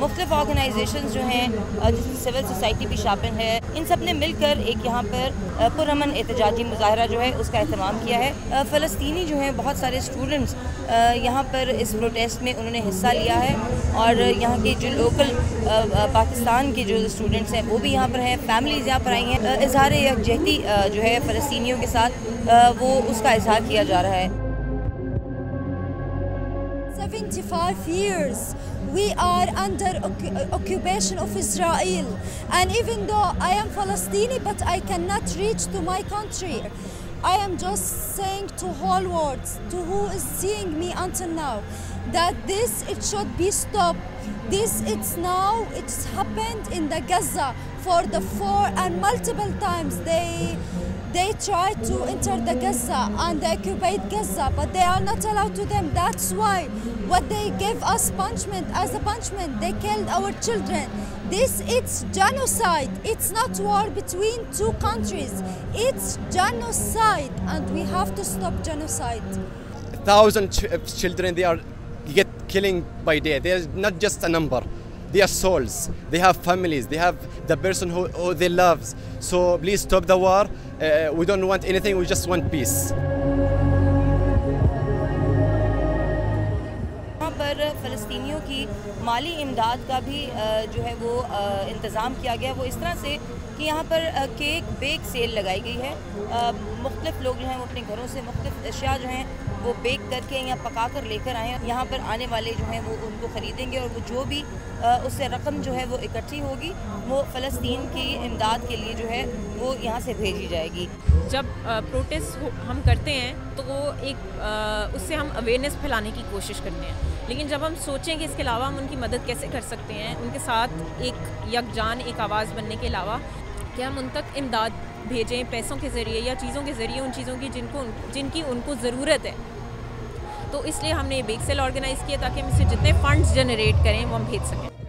مختلف آرگنائزیشنز جو ہیں جس میں سول سوسائٹی بھی شامل ہے، ان سب نے مل کر ایک یہاں پر پرامن احتجاجی مظاہرہ جو ہے اس کا اہتمام کیا ہے۔ فلسطینی جو ہیں بہت سارے اسٹوڈنٹس یہاں پر اس پروٹیسٹ میں انہوں نے حصہ لیا ہے، اور یہاں کے جو لوکل پاکستان کے جو اسٹوڈنٹس ہیں وہ بھی یہاں پر ہیں، فیملیز یہاں پر آئی ہیں۔ اظہار یکجہتی جو ہے فلسطینیوں کے ساتھ وہ اس کا اظہار کیا جا رہا ہے۔ 75 years we are under occupation of Israel, and even though I am Palestinian but I cannot reach to my country, I am just saying to whole world, to who is seeing me until now, that this it should be stopped. This it's happened in the Gaza for the 4 and multiple times they tried to enter the Gaza and they occupied Gaza, but they are not allowed to them. That's why what they give us punishment as a punishment, they killed our children. It's genocide. It's not war between two countries. It's genocide, and we have to stop genocide. Thousands of children, they are get killing by day. They are not just a number. They are souls. They have families. They have the person who they love. So please stop the war. We don't want anything. We just want peace. یہاں پر فلسطینیوں کی مالی امداد کا بھی جو ہے وہ انتظام کیا گیا، وہ اس طرح سے کہ یہاں پر کیک بیک سیل لگائی گئی ہے۔ مختلف لوگ جو ہیں وہ اپنے گھروں سے مختلف اشیاء جو ہیں وہ بیک کر کے یا پکا کر لے کر آئے ہیں، یہاں پر آنے والے جو ہیں وہ ان کو خریدیں گے، اور وہ جو بھی اس سے رقم جو ہے وہ اکٹھی ہوگی وہ فلسطین کی امداد کے لیے جو ہے وہ یہاں سے بھیجی جائے گی۔ جب پروٹیسٹ ہم کرتے ہیں تو وہ ایک اس سے ہم اویئرنیس پھیلانے کی کوشش کرتے ہیں، لیکن جب ہم سوچیں کہ اس کے علاوہ ہم ان کی مدد کیسے کر سکتے ہیں، ان کے ساتھ ایک یکجان ایک آواز بننے کے علاوہ کہ ہم ان تک امداد بھیجیں پیسوں کے ذریعے یا چیزوں کے ذریعے، ان چیزوں کی جن کی ان کو ضرورت ہے، تو اس لیے ہم نے بیک سیل آرگنائز کیا تاکہ ہم اس سے جتنے فنڈز جنریٹ کریں وہ ہم بھیج سکیں۔